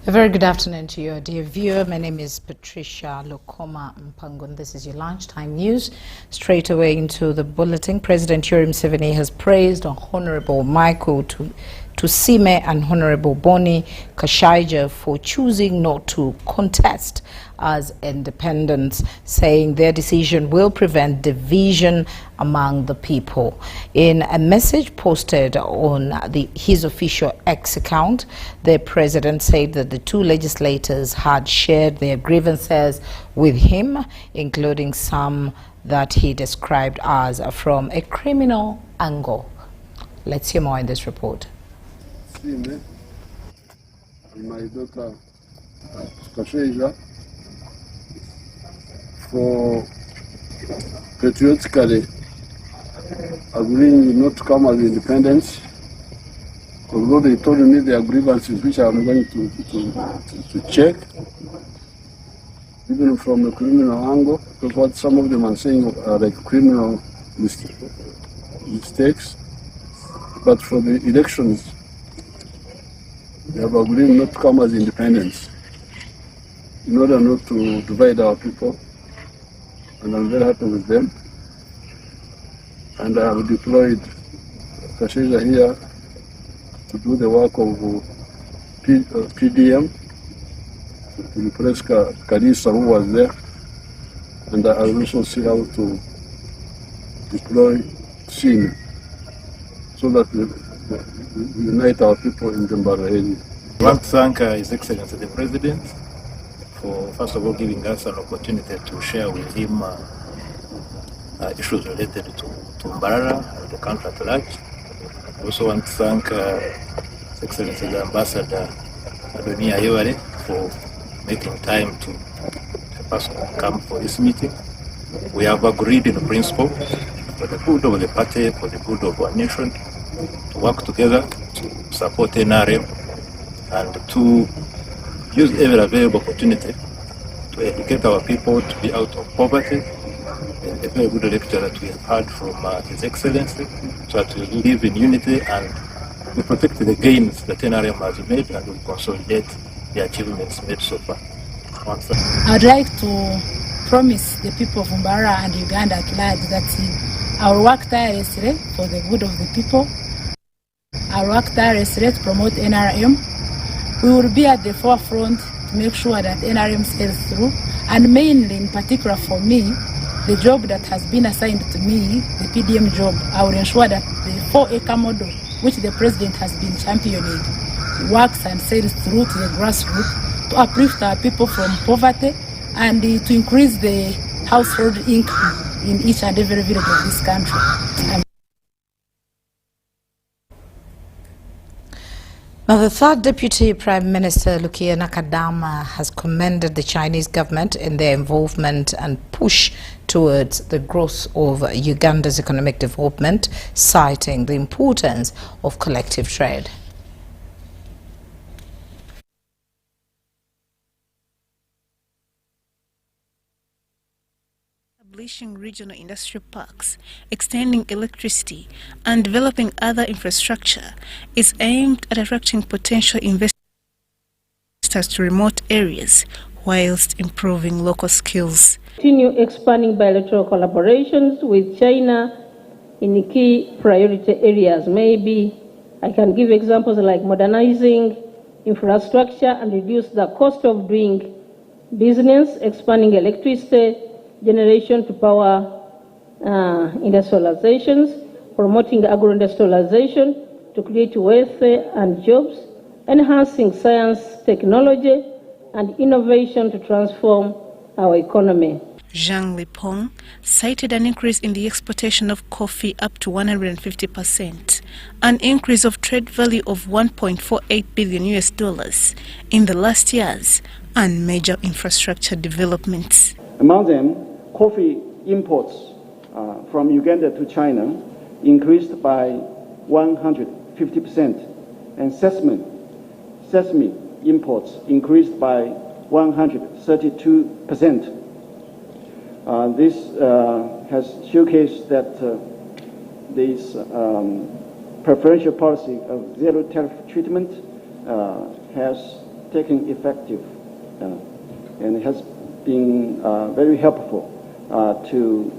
A very good afternoon to you, dear viewer. My name is Patricia Lokoma Mpangun. This is your lunchtime news. Straight away into the bulletin. President Yoweri Museveni has praised Honorable Michael Tusime and Honorable Boni Kashaija for choosing not to contest as independents, saying their decision will prevent division among the people. In a message posted on his official X account, the president said that the two legislators had shared their grievances with him, including some that he described as from a criminal angle. Let's hear more in this report. And my daughter Kashaija for patriotically agreeing not to come as independents, although they told me their grievances, which I'm going to check, even from a criminal angle, because what some of them are saying are like criminal mistakes. But for the elections, they have agreed not to come as independents in order not to divide our people, and I'm very happy with them. And I have deployed Kashaija here to do the work of PDM, to replace Karisa, who was there, and I will also see how to deploy SIN so that we unite our people in Gambara area. I want to thank His Excellency the President for, first of all, giving us an opportunity to share with him issues related to Mbarara and the country at large. I also want to thank His Excellency the Ambassador Adonia Yoweri for making time to help us come for this meeting. We have agreed in principle for the good of the party, for the good of our nation, to work together to support NRM and to use every available opportunity to educate our people to be out of poverty. A very good lecture that we have heard from His Excellency, so that we live in unity and we protect the gains that NRM has made and we consolidate the achievements made so far. I'd like to promise the people of Mbarara and Uganda at large that I will work tirelessly for the good of the people. I will work tirelessly to promote NRM. We will be at the forefront to make sure that NRM sails through, and mainly, in particular for me, the job that has been assigned to me, the PDM job, I will ensure that the 4-acre model, which the President has been championing, works and sails through to the grassroots to uplift our people from poverty and to increase the household income in each and every village of this country. Now, the third Deputy Prime Minister, Lukia Nakadama, has commended the Chinese government in their involvement and push towards the growth of Uganda's economic development, citing the importance of collective trade. Establishing regional industrial parks, extending electricity, and developing other infrastructure is aimed at attracting potential investors to remote areas whilst improving local skills. Continue expanding bilateral collaborations with China in key priority areas. Maybe I can give examples like modernizing infrastructure and reduce the cost of doing business, expanding electricity generation to power industrializations, promoting agro-industrialization to create wealth and jobs, enhancing science, technology, and innovation to transform our economy. Zhang Lipong cited an increase in the exportation of coffee up to 150%, an increase of trade value of $1.48 billion in the last years, and major infrastructure developments. Among them, coffee imports from Uganda to China increased by 150%, and sesame imports increased by 132%. This has showcased that this preferential policy of zero tariff treatment has taken effective and has been very helpful to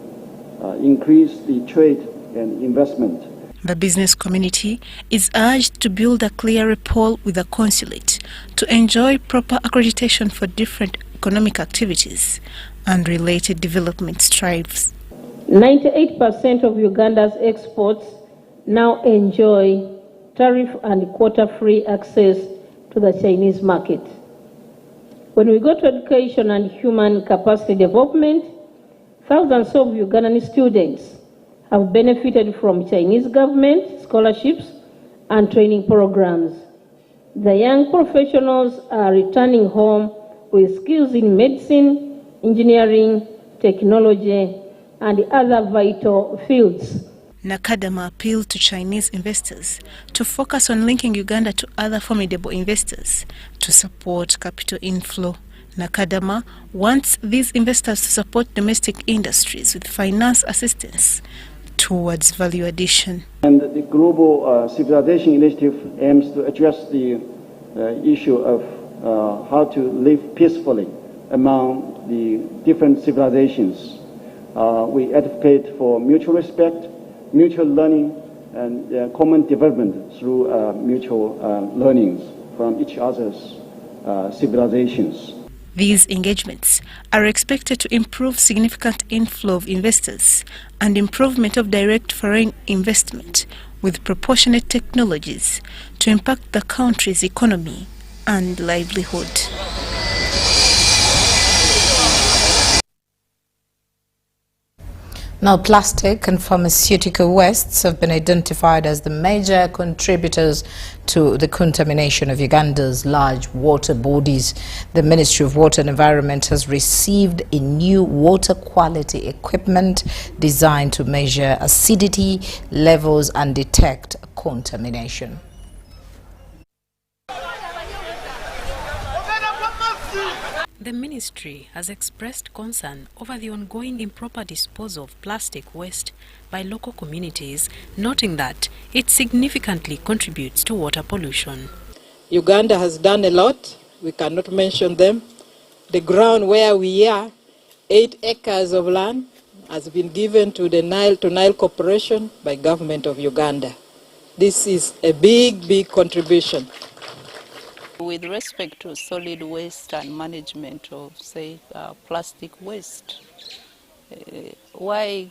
increase the trade and investment. The business community is urged to build a clear rapport with the consulate to enjoy proper accreditation for different economic activities and related development strives. 98% of Uganda's exports now enjoy tariff and quota-free access to the Chinese market. When we go to education and human capacity development, thousands of Ugandan students have benefited from Chinese government scholarships and training programs. The young professionals are returning home with skills in medicine, engineering, technology, and other vital fields. Nakadama appealed to Chinese investors to focus on linking Uganda to other formidable investors to support capital inflow. Nakadama wants these investors to support domestic industries with finance assistance towards value addition. And the Global Civilization Initiative aims to address the issue of how to live peacefully among the different civilizations. We advocate for mutual respect, mutual learning, and common development through mutual learnings from each other's civilizations. These engagements are expected to improve significant inflow of investors and improvement of direct foreign investment with proportionate technologies to impact the country's economy and livelihood. Now, plastic and pharmaceutical wastes have been identified as the major contributors to the contamination of Uganda's large water bodies. The Ministry of Water and Environment has received a new water quality equipment designed to measure acidity levels and detect contamination. The ministry has expressed concern over the ongoing improper disposal of plastic waste by local communities, noting that it significantly contributes to water pollution. Uganda has done a lot. We cannot mention them. The ground where we are, 8 acres of land, has been given to the Nile Corporation by government of Uganda. This is a big contribution. With respect to solid waste and management of, say, plastic waste, why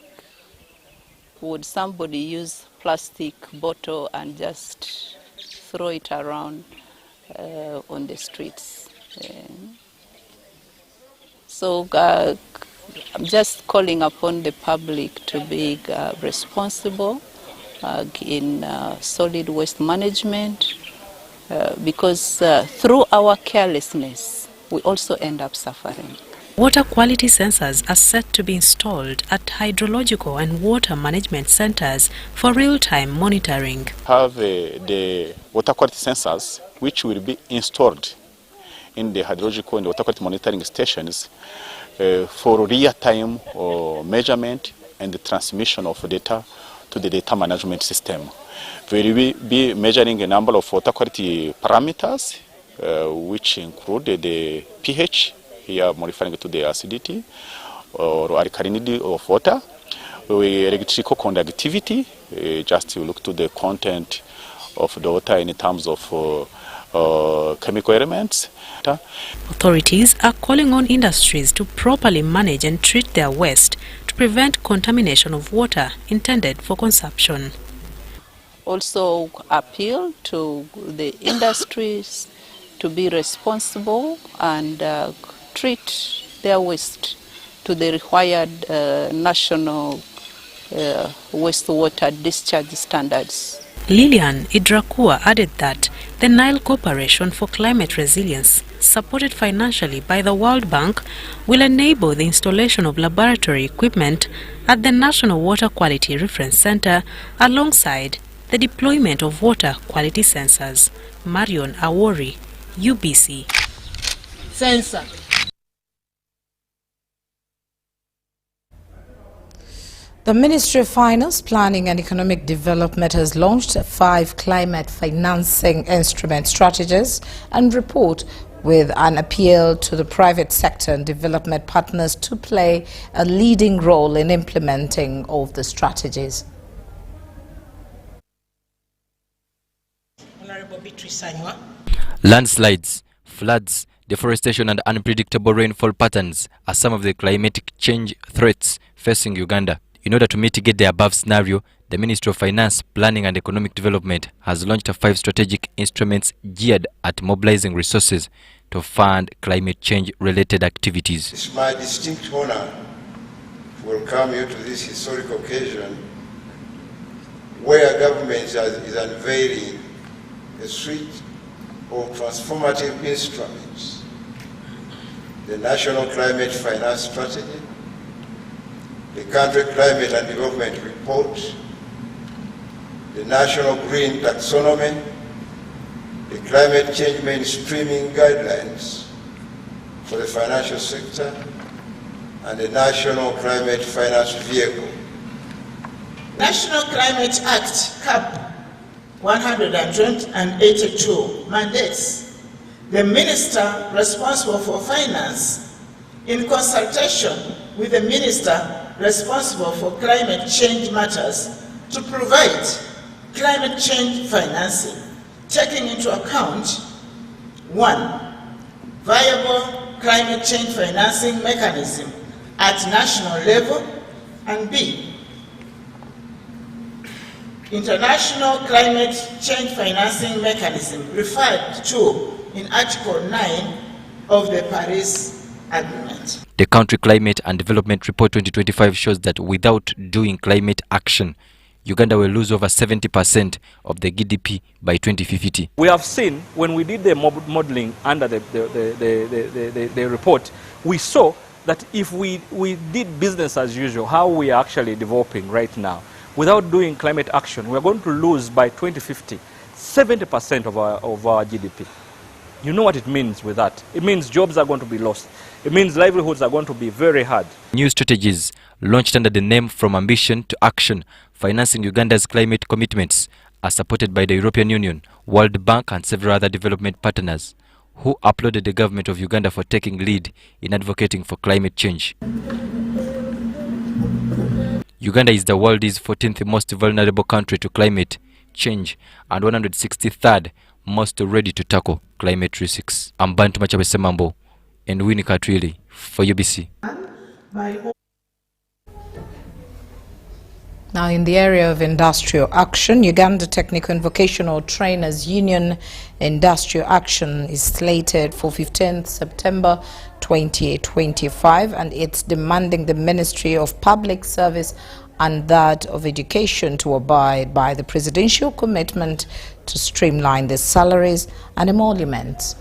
would somebody use plastic bottle and just throw it around on the streets? So I'm just calling upon the public to be responsible in solid waste management. Because through our carelessness, we also end up suffering. Water quality sensors are set to be installed at hydrological and water management centers for real-time monitoring. Have the water quality sensors which will be installed in the hydrological and water quality monitoring stations for real-time measurement and the transmission of data to the data management system. We will be measuring a number of water quality parameters, which include the pH, here I'm referring to the acidity or alkalinity of water, electrical conductivity, just to look to the content of the water in terms of chemical elements. Authorities are calling on industries to properly manage and treat their waste to prevent contamination of water intended for consumption. also appeal to the industries to be responsible and treat their waste to the required national wastewater discharge standards. Lilian Idrakua added that the Nile Corporation for Climate Resilience, supported financially by the World Bank, will enable the installation of laboratory equipment at the National Water Quality Reference Center alongside the deployment of water quality sensors. Marion Awori, UBC. Sensor. The Ministry of Finance, Planning and Economic Development has launched 5 climate financing instrument strategies and report with an appeal to the private sector and development partners to play a leading role in implementing of the strategies. Honorable Beatrice Sanywa. Landslides, floods, deforestation and unpredictable rainfall patterns are some of the climatic change threats facing Uganda. In order to mitigate the above scenario, the Ministry of Finance, Planning and Economic Development has launched 5 strategic instruments geared at mobilizing resources to fund climate change-related activities. It's my distinct honor to welcome you to this historic occasion where government is unveiling a suite of transformative instruments: the National Climate Finance Strategy, the Country Climate and Development Report, the National Green Taxonomy, the Climate Change Mainstreaming Guidelines for the Financial Sector, and the National Climate Finance Vehicle. National Climate Act, CAP 182 mandates the Minister responsible for finance, in consultation with the Minister responsible for climate change matters, to provide climate change financing, taking into account 1. Viable climate change financing mechanism at national level, and B. International climate change financing mechanism referred to in Article 9 of the Paris Agreement. The Country Climate and Development Report 2025 shows that without doing climate action, Uganda will lose over 70% of the GDP by 2050. We have seen, when we did the modeling under the report, we saw that if we did business as usual, how we are actually developing right now, without doing climate action, we are going to lose by 2050 70% of our GDP. You know what it means with that? It means jobs are going to be lost. It means livelihoods are going to be very hard. New strategies launched under the name From Ambition to Action, financing Uganda's climate commitments, are supported by the European Union, World Bank and several other development partners, who applauded the government of Uganda for taking lead in advocating for climate change. Uganda is the world's 14th most vulnerable country to climate change and 163rd most ready to tackle climate risks. I'm Bantu Machabe Mambo and Winnie Katwili for UBC. Now, in the area of industrial action, Uganda Technical and Vocational Trainers Union Industrial Action is slated for 15th September 2025, and it's demanding the Ministry of Public Service and that of Education to abide by the presidential commitment to streamline the salaries and emoluments.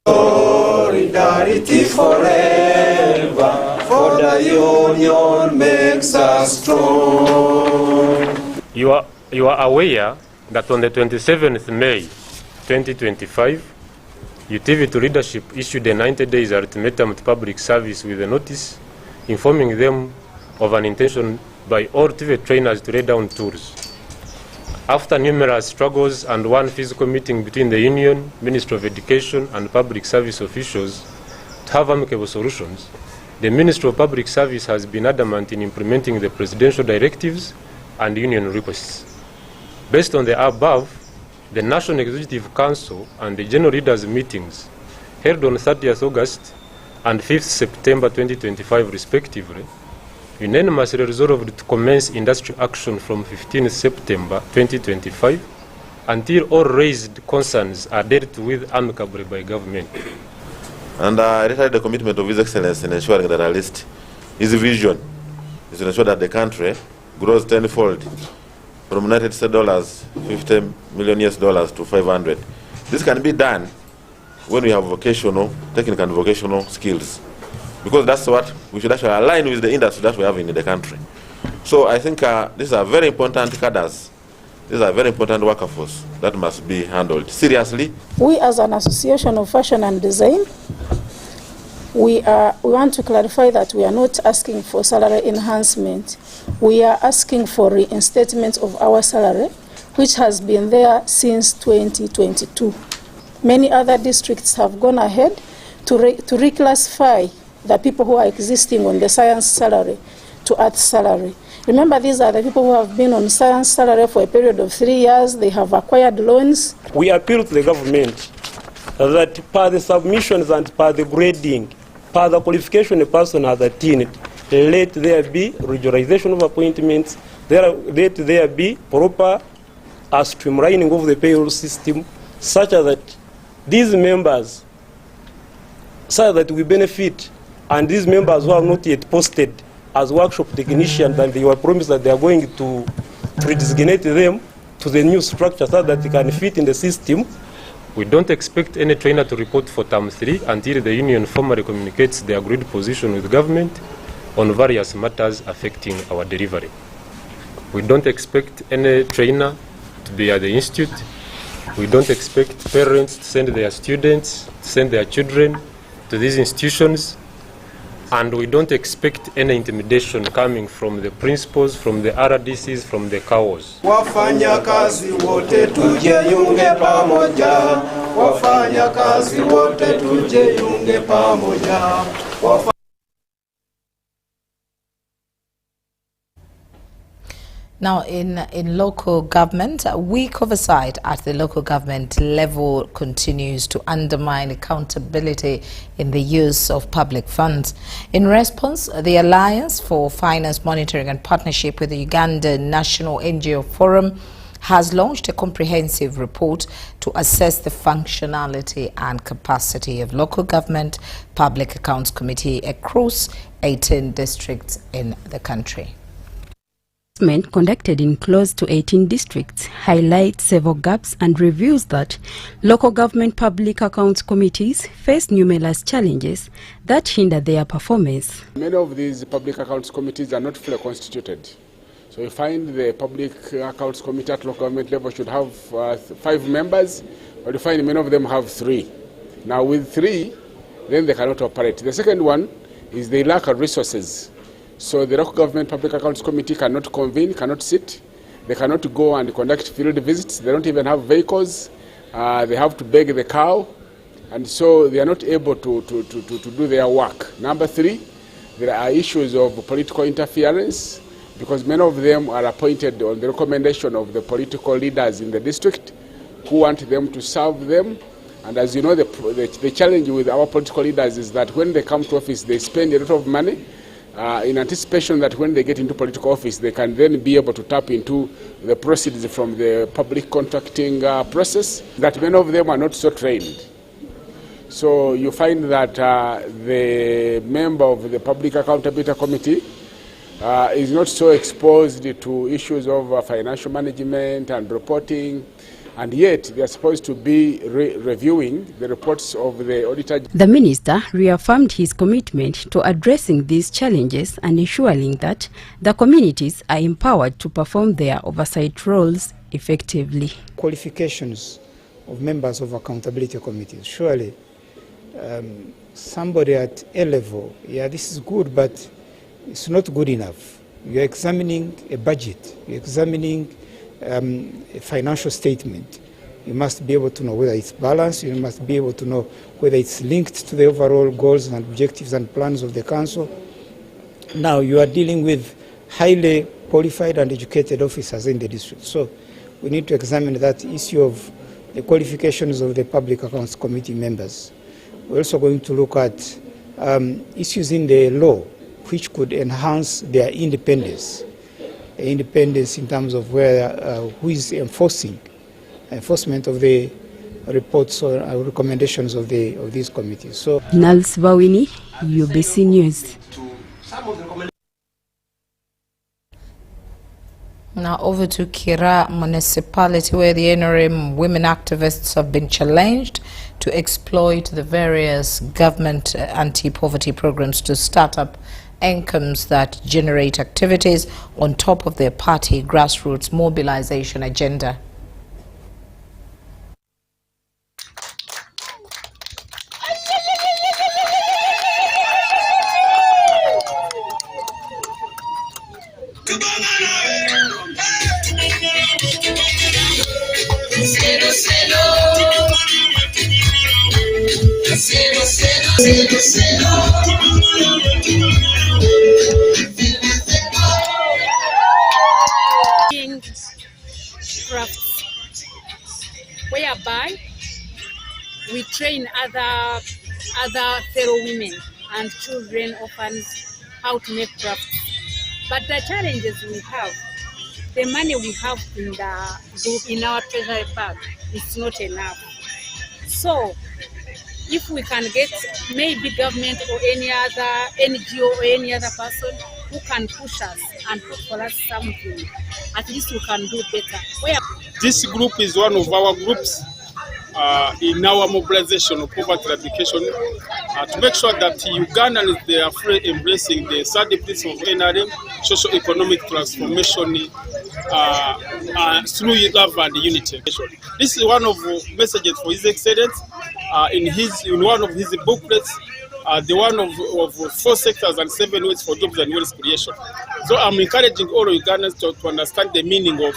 Solidarity forever, for the union makes us strong. You are aware that on the 27th May 2025, UTV leadership issued a 90 days ultimatum to public service with a notice informing them of an intention by all TVET trainers to lay down tools. After numerous struggles and one physical meeting between the union, Ministry of Education and public service officials to have amicable solutions, the Ministry of Public Service has been adamant in implementing the presidential directives and union requests. Based on the above, the National Executive Council and the General Leaders meetings held on 30th August and 5th September 2025 respectively unanimously resolved to commence industry action from 15 September 2025 until all raised concerns are dealt with amicably by government. And I reiterate the commitment of His Excellency in ensuring that at least his vision is to ensure that the country grows tenfold from United States dollars, $50 million to 500. This can be done when we have vocational, technical and vocational skills, because that's what we should actually align with the industry that we have in the country. So I think these are very important cadres. These are very important workforce that must be handled seriously. We as an association of fashion and design, we want to clarify that we are not asking for salary enhancement. We are asking for reinstatement of our salary, which has been there since 2022. Many other districts have gone ahead to reclassify the people who are existing on the science salary to earth salary. Remember, these are the people who have been on science salary for a period of 3 years. They have acquired loans. We appeal to the government that per the submissions and per the grading, per the qualification a person has attained, let there be regionalization of appointments, let there be proper streamlining of the payroll system, such that these members, so that we benefit, and these members who are not yet posted as workshop technicians, and they were promised that they are going to redesignate them to the new structure so that they can fit in the system. We don't expect any trainer to report for term 3 until the union formally communicates the agreed position with government on various matters affecting our delivery. We don't expect any trainer to be at the institute. We don't expect parents to send their students, to send their children to these institutions. And we don't expect any intimidation coming from the principals, from the RDCs, from the CAOs. Wafanya kazi wote tujiunge pamoja. Wafanya kazi wote tujiunge pamoja. Now, in local government, weak oversight at the local government level continues to undermine accountability in the use of public funds. In response, the Alliance for Finance Monitoring and Partnership with the Ugandan National NGO Forum has launched a comprehensive report to assess the functionality and capacity of local government public accounts committee across 18 districts in the country. Conducted in close to 18 districts highlights several gaps and reveals that local government public accounts committees face numerous challenges that hinder their performance. Many of these public accounts committees are not fully constituted. So you find the public accounts committee at local government level should have 5 members, but you find many of them have 3. Now with 3, then they cannot operate. The second one is they lack of resources. So the local government public accounts committee cannot convene, cannot sit. They cannot go and conduct field visits. They don't even have vehicles. They have to beg the cow. And so they are not able to do their work. Number 3, there are issues of political interference, because many of them are appointed on the recommendation of the political leaders in the district who want them to serve them. And as you know, the challenge with our political leaders is that when they come to office, they spend a lot of money in anticipation that when they get into political office, they can then be able to tap into the proceeds from the public contracting process, that many of them are not so trained. So you find that the member of the Public Accountability Committee is not so exposed to issues of financial management and reporting, and yet they are supposed to be reviewing the reports of the auditor. The minister reaffirmed his commitment to addressing these challenges and ensuring that the communities are empowered to perform their oversight roles effectively. Qualifications of members of accountability committees. Surely somebody at A level, yeah, this is good, but it's not good enough. You're examining a budget, you're examining a financial statement. You must be able to know whether it's balanced, you must be able to know whether it's linked to the overall goals and objectives and plans of the council. Now you are dealing with highly qualified and educated officers in the district. So we need to examine that issue of the qualifications of the Public Accounts Committee members. We're also going to look at issues in the law which could enhance their independence in terms of where who is enforcement of the reports or recommendations of these committees. So, Nals Bawini, UBC News. Now over to Kira municipality, where the NRM women activists have been challenged to exploit the various government anti-poverty programs to start up incomes that generate activities on top of their party grassroots mobilization agenda. Crafts, whereby we train other fellow women and children, orphans, how to make crafts. But the challenges we have, the money we have in the group, in our treasury bag, is not enough. So if we can get maybe government or any other NGO or any other person who can push us and put for us something, at least we can do better. This group is one of our groups in our mobilization of poverty eradication to make sure that Ugandans, they are fully embracing the third principle of NRM, socio-economic transformation through love and unity. This is one of the messages for His Excellency in one of his booklets, the one of 4 sectors and 7 ways for jobs and wealth creation. So I'm encouraging all Ugandans to understand the meaning of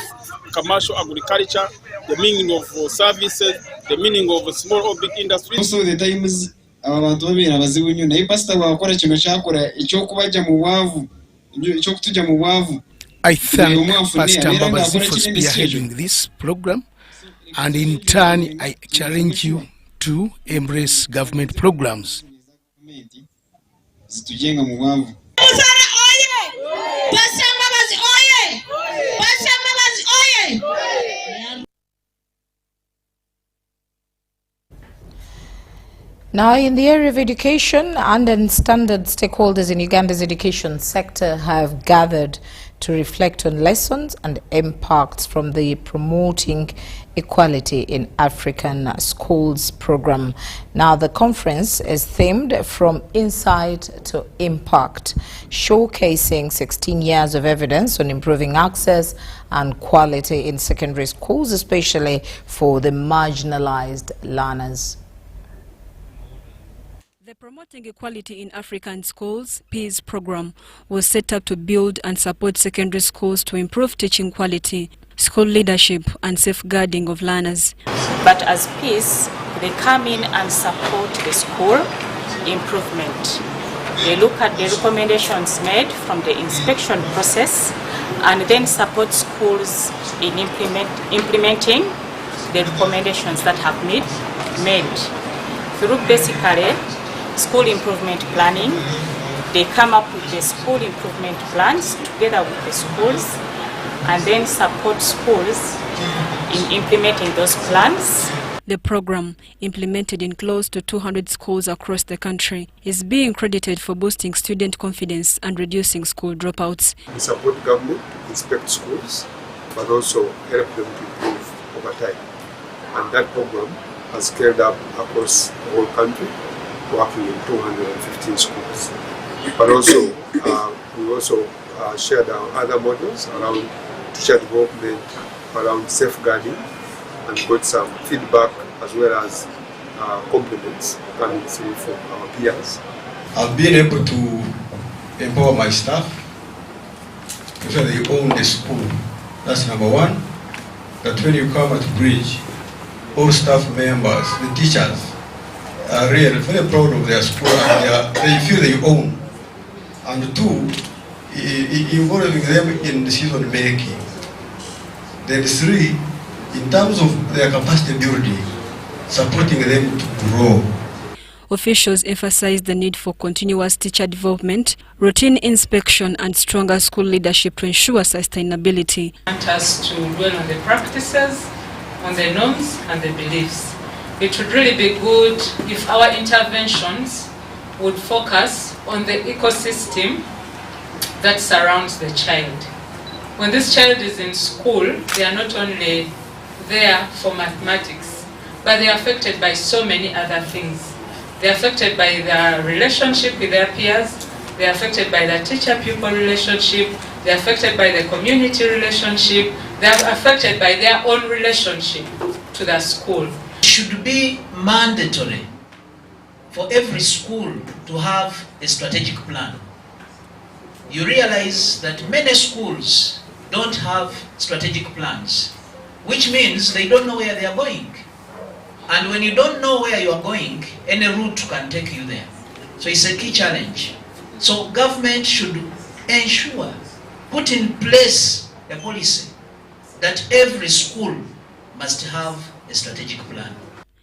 commercial agriculture, the meaning of services, the meaning of small or big industries. Also the times abantu babira bazibu nyo na pastor wakora kino cyakora icyo kubaja mu wavu icyo kutuja mu wavu. I thank Pastor Mbabazi for spearheading this program, and in turn I challenge you to embrace government programs. Zitujenga mu wavu. Now, in the area of education, standard stakeholders in Uganda's education sector have gathered to reflect on lessons and impacts from the Promoting Equality in African Schools program. Now, the conference is themed From Insight to Impact, showcasing 16 years of evidence on improving access and quality in secondary schools, especially for the marginalized learners. The Promoting Equality in African Schools (PEAS) program was set up to build and support secondary schools to improve teaching quality, school leadership and safeguarding of learners. But as PEAS, they come in and support the school improvement. They look at the recommendations made from the inspection process and then support schools in implementing the recommendations that have been made. Through basically school improvement planning, they come up with the school improvement plans together with the schools and then support schools in implementing those plans. The program, implemented in close to 200 schools across the country, is being credited for boosting student confidence and reducing school dropouts. We support government to inspect schools, but also help them to improve over time. And that program has scaled up across the whole country, working in 215 schools. But also, we also shared our other models around teacher development, around safeguarding, and got some feedback as well as compliments coming through from our peers. I've been able to empower my staff so they own the school. That's number one. That when you come at Bridge, all staff members, the teachers, are really very proud of their school and they feel they own. And two, involving them in decision making. Then three, in terms of their capacity building, supporting them to grow. Officials emphasized the need for continuous teacher development, routine inspection, and stronger school leadership to ensure sustainability. Want us to dwell on the practices, on the norms, and the beliefs. It would really be good if our interventions would focus on the ecosystem that surrounds the child. When this child is in school, they are not only there for mathematics, but they are affected by so many other things. They are affected by their relationship with their peers, they are affected by the teacher-pupil relationship, they are affected by the community relationship, they are affected by their own relationship to the school. It should be mandatory for every school to have a strategic plan. You realize that many schools don't have strategic plans, which means they don't know where they are going. And when you don't know where you are going, any route can take you there. So it's a key challenge. So government should ensure, put in place a policy that every school must have a strategic plan.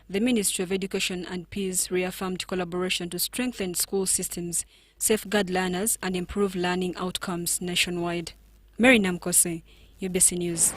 The Ministry of Education and Peace reaffirmed collaboration to strengthen school systems, safeguard learners, and improve learning outcomes nationwide. Mary Namkose, UBC News.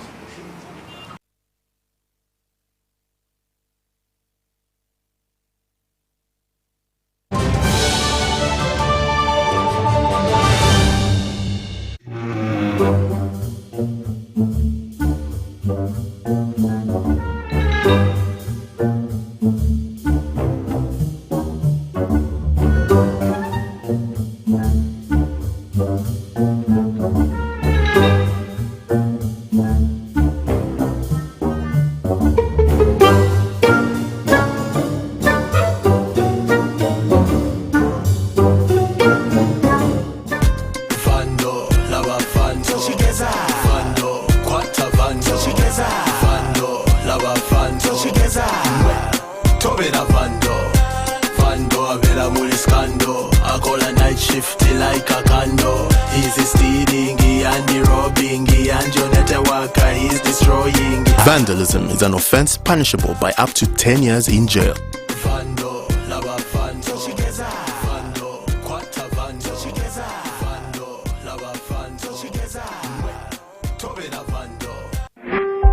Vandalism is an offense punishable by up to 10 years in jail.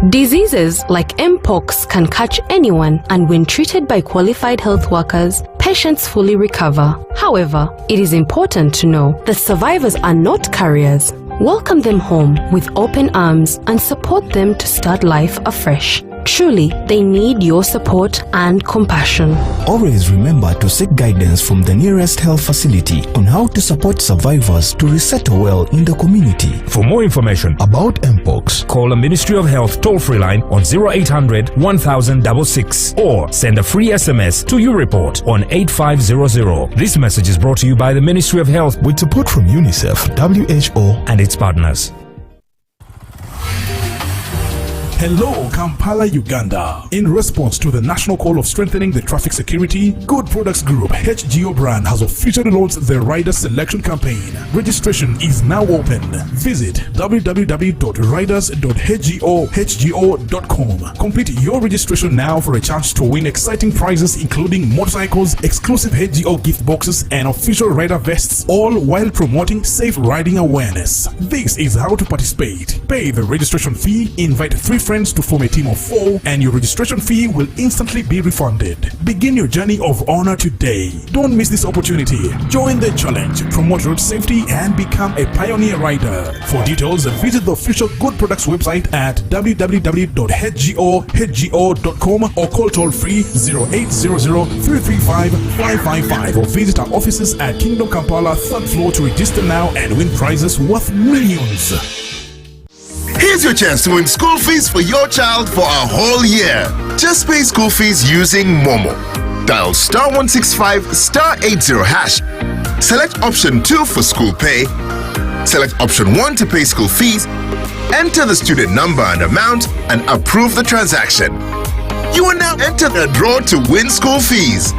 Diseases like Mpox can catch anyone, and when treated by qualified health workers, patients fully recover. However, it is important to know that survivors are not carriers. Welcome them home with open arms and support them to start life afresh. Truly, they need your support and compassion. Always remember to seek guidance from the nearest health facility on how to support survivors to resettle well in the community. For more information about Mpox, call the Ministry of Health toll-free line on 0800 1066 or send a free SMS to YouReport on 8500. This message is brought to you by the Ministry of Health with support from UNICEF, WHO, and its partners. Hello, Kampala, Uganda. In response to the national call of strengthening the traffic security, Good Products Group HGO brand has officially launched the Rider Selection Campaign. Registration is now open. Visit www.riders.hgo.com. Complete your registration now for a chance to win exciting prizes including motorcycles, exclusive HGO gift boxes, and official rider vests, all while promoting safe riding awareness. This is how to participate. Pay the registration fee, invite 3 friends to form a team of 4, and your registration fee will instantly be refunded. Begin your journey of honor today. Don't miss this opportunity. Join the challenge, promote road safety, and become a pioneer rider. For details, visit the official Good Products website at www.hgo.com or call toll-free 0800-335-555 or visit our offices at Kingdom Kampala 3rd floor to register now and win prizes worth millions. Here's your chance to win school fees for your child for a whole year. Just pay school fees using Momo. Dial *165 *80#. Select option 2 for school pay. Select option 1 to pay school fees. Enter the student number and amount and approve the transaction. You will now enter the draw to win school fees.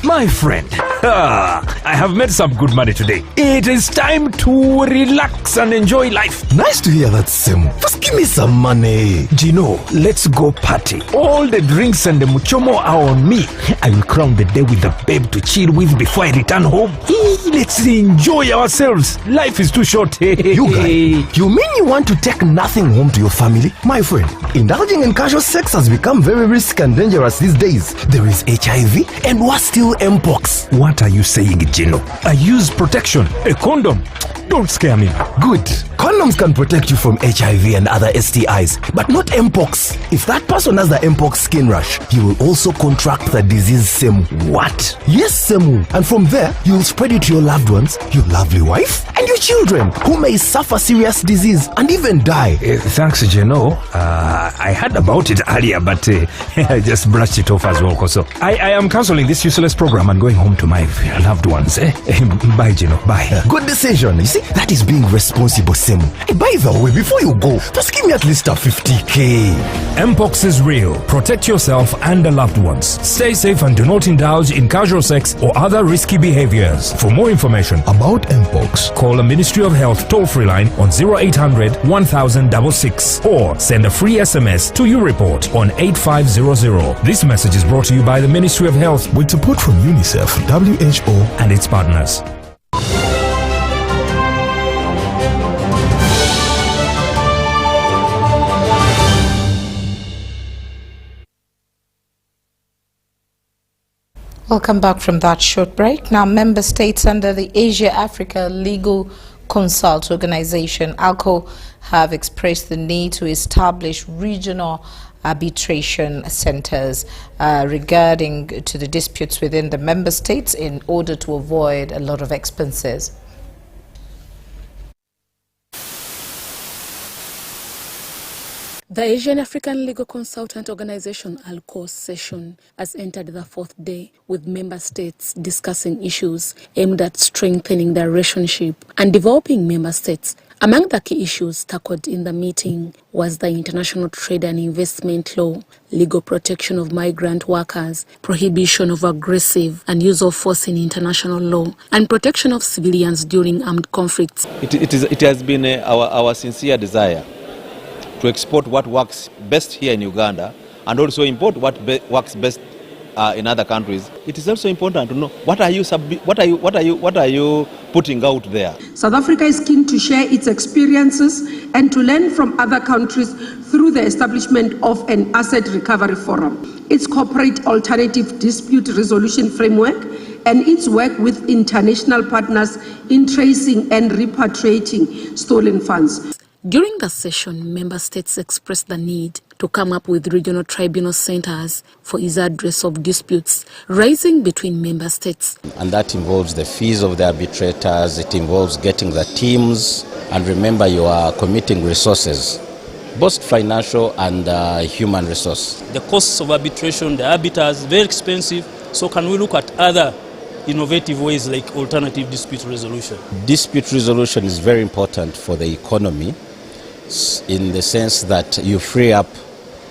My friend, I have made some good money today. It is time to relax and enjoy life. Nice to hear that, Sim. Just give me some money. Gino, let's go party. All the drinks and the muchomo are on me. I will crown the day with a babe to chill with before I return home. Let's enjoy ourselves. Life is too short. You guy, you mean you want to take nothing home to your family? My friend, indulging in casual sex has become very risky and dangerous these days. There is HIV and what's still Mpox. What are you saying, Gino? I use protection, a condom. Don't scare me. Good. Condoms can protect you from HIV and other STIs, but not Mpox. If that person has the Mpox skin rash, he will also contract the disease Semu. What? Yes, Semu. And from there, you'll spread it to your loved ones, your lovely wife, and your children, who may suffer serious disease and even die. Thanks, Gino. I heard about it earlier, but I just brushed it off as well. So I am cancelling this useless program and going home to my loved ones. Bye, Gino. Bye. Good decision. You see, that is being responsible, Semu. Hey, by the way, before you go, just give me at least a 50k. Mpox is real. Protect yourself and the loved ones. Stay safe and do not indulge in casual sex or other risky behaviors. For more information about Mpox, call the Ministry of Health toll-free line on 0800 1066 or send a free SMS to YouReport on 8500. This message is brought to you by the Ministry of Health with support from UNICEF, WHO, and its partners. Welcome back from that short break. Now, member states under the Asia-Africa Legal Consult Organization, ALCO, have expressed the need to establish regional arbitration centers regarding to the disputes within the member states in order to avoid a lot of expenses. The Asian African Legal Consultant Organization ALCO session has entered the fourth day, with member states discussing issues aimed at strengthening their relationship and developing member states. Among the key issues tackled in the meeting was the international trade and investment law, legal protection of migrant workers, prohibition of aggressive and use of force in international law, and protection of civilians during armed conflicts. It has been our sincere desire to export what works best here in Uganda and also import what works best in other countries. It is also important to know what are you putting out there. South Africa is keen to share its experiences and to learn from other countries through the establishment of an asset recovery forum, its corporate alternative dispute resolution framework, and its work with international partners in tracing and repatriating stolen funds. During the session, member states expressed the need to come up with regional tribunal centers for easy address of disputes rising between member states. And that involves the fees of the arbitrators, it involves getting the teams, and remember you are committing resources, both financial and human resource. The costs of arbitration, the arbiters, very expensive, so can we look at other innovative ways like alternative dispute resolution? Dispute resolution is very important for the economy, in the sense that you free up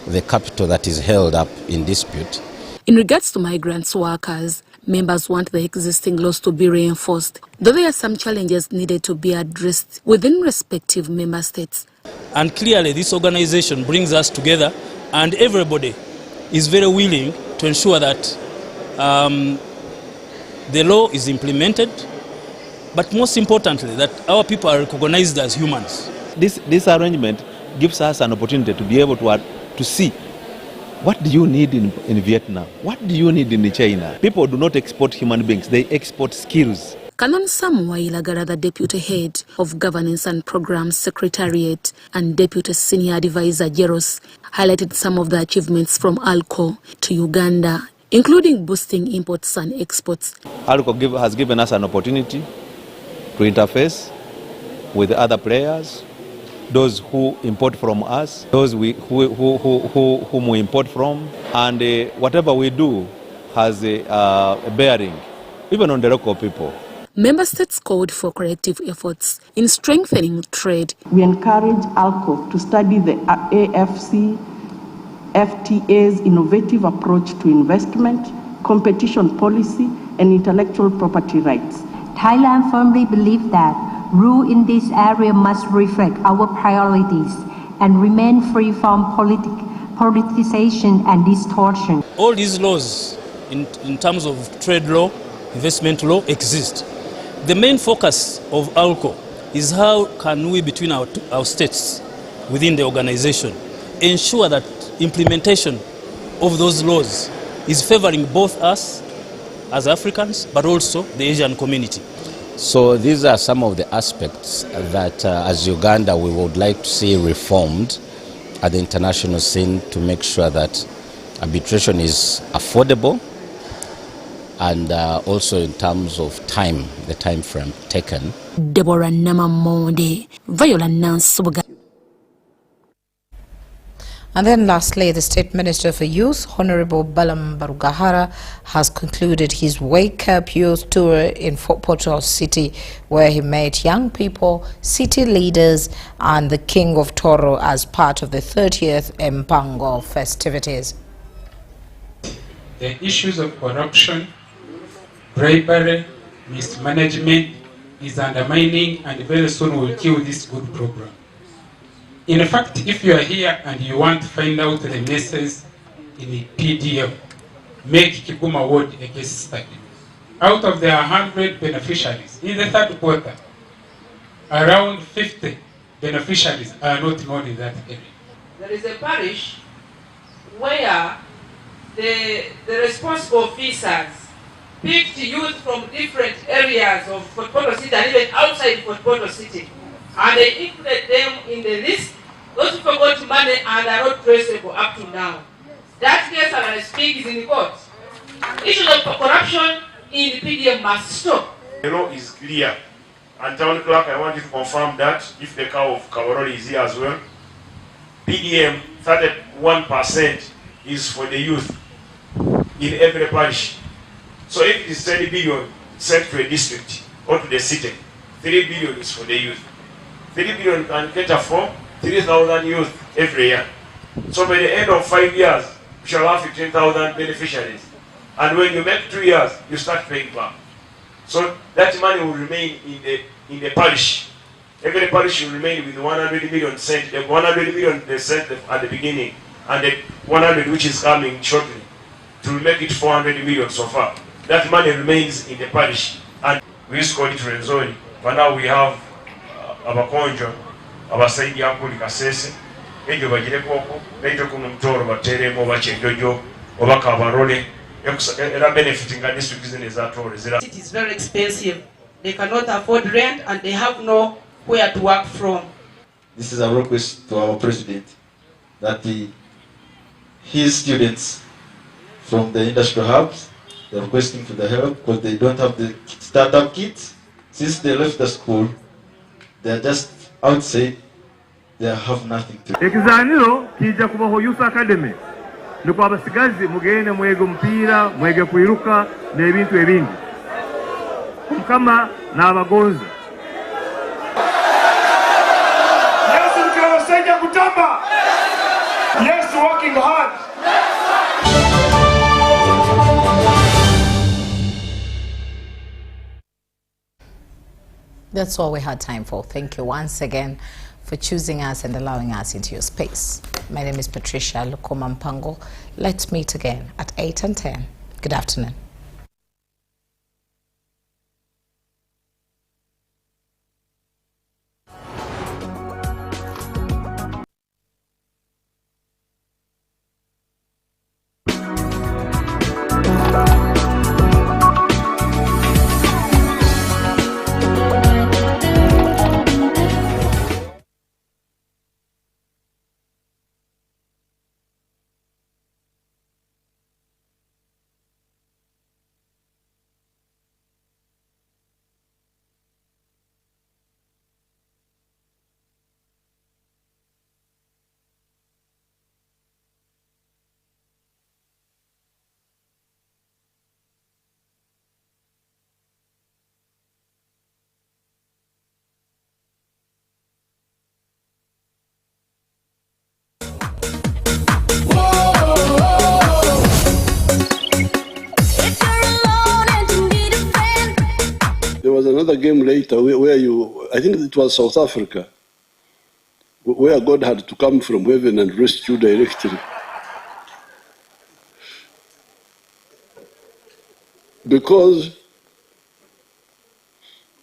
the capital that is held up in dispute. In regards to migrant workers, members want the existing laws to be reinforced, though there are some challenges needed to be addressed within respective member states. And clearly this organization brings us together, and everybody is very willing to ensure that the law is implemented, but most importantly that our people are recognized as humans. This arrangement gives us an opportunity to be able to see what do you need in Vietnam, what do you need in China. People do not export human beings, they export skills. Canon Samuel Ilagara, the Deputy Head of Governance and Programs Secretariat and Deputy Senior Advisor Jeros, highlighted some of the achievements from ALCO to Uganda, including boosting imports and exports. ALCO has given us an opportunity to interface with other players, those who import from us, those whom we import from, and whatever we do has a bearing, even on the local people. Member states called for collective efforts in strengthening trade. We encourage ALCO to study the AFCFTA's innovative approach to investment, competition policy, and intellectual property rights. Thailand firmly believes that rule in this area must reflect our priorities and remain free from politicization and distortion. All these laws in terms of trade law, investment law exist. The main focus of ALCO is how can we, between our states within the organization, ensure that implementation of those laws is favoring both us as Africans, but also the Asian community. So these are some of the aspects that as Uganda we would like to see reformed at the international scene to make sure that arbitration is affordable, and also in terms of time, the time frame taken. Deborah Namamonde, Viola Nansuga. And then lastly, the State Minister for Youth, Honorable Balam Barugahara, has concluded his Wake Up Youth Tour in Fort Portal City, where he met young people, city leaders, and the King of Toro as part of the 30th Mpango festivities. The issues of corruption, bribery, mismanagement is undermining, and very soon will kill this good program. In fact, if you are here and you want to find out the message in the PDF, make Kiguma Ward a case study. Out of the 100 beneficiaries, in the third quarter, around 50 beneficiaries are not known in that area. There is a parish where the responsible officers picked youth from different areas of Fort Portal City and even outside Fort Portal City, and they included them in the list. Those people got money and are not traceable up to now. That case, as I speak, is in court. Issues of corruption in the PDM must stop. The law is clear. And Town Clerk, I want you to confirm that if the cow of Kawaroli is here as well, PDM 31% is for the youth in every parish. So if it is 30 billion sent to a district or to the city, 3 billion is for the youth. 3 billion can cater for 3,000 youth every year. So by the end of 5 years, we shall have 15,000 beneficiaries. And when you make 2 years, you start paying back. So that money will remain in the parish. Every parish will remain with 100 million sent. The 100 million they sent at the beginning, and the 100 which is coming shortly, to make it 400 million so far. That money remains in the parish. And we used to call it Renzoni, but now we have Abakonjo, Abasaidi Ankuli Kasese, Ejo Bajireko, Ejo Kunumtoro, Bateremo, Bachenjojo, Obaka Barole, era benefiting a district business that all. It is very expensive. They cannot afford rent and they have nowhere to work from. This is a request to our president that his students from the industrial hubs, they're requesting for the help because they don't have the startup kits. Since they left the school, they're just outside, they have nothing to do. Ekizaniro kija kubaho Youth Academy. Nuko abasigazi mugende mwege mpira, mwege kwiruka n'ebintu ebindi. Kama n'abagonza. Yes, mkiwasaidia kutamba. Yes, working hard. That's all we had time for. Thank you once again for choosing us and allowing us into your space. My name is Patricia Lokoma Mpango. Let's meet again at 8 and 10. Good afternoon. another game later where I think it was South Africa, where God had to come from heaven and rescue directly. Because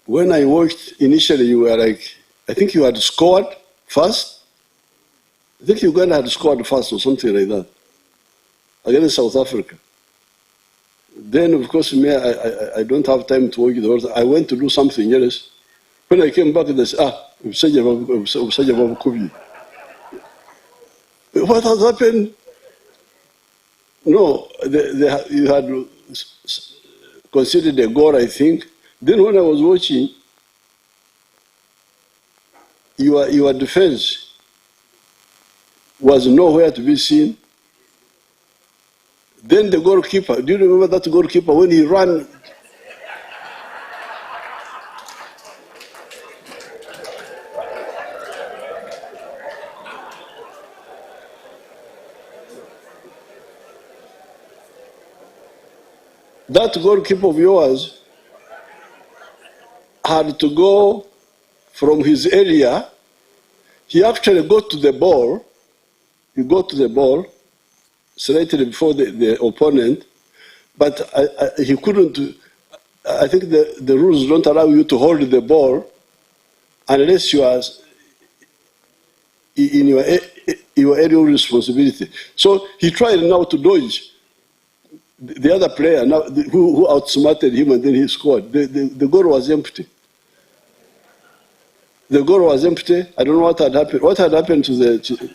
when I watched initially, you were like, I think you had scored first. I think Uganda had scored first or something like that against South Africa. Then, of course, me, I don't have time to watch the whole thing. I went to do something else. When I came back, they said, what has happened? No, you had considered a goal, I think. Then when I was watching, your defense was nowhere to be seen. Then the goalkeeper, do you remember that goalkeeper when he ran? That goalkeeper of yours had to go from his area. He actually got to the ball. He got to the ball slightly before the opponent, but he couldn't. I think the rules don't allow you to hold the ball unless you are in your area of responsibility. So he tried now to dodge the other player now who outsmarted him, and then he scored. The goal was empty. The goal was empty. I don't know what had happened. What had happened to the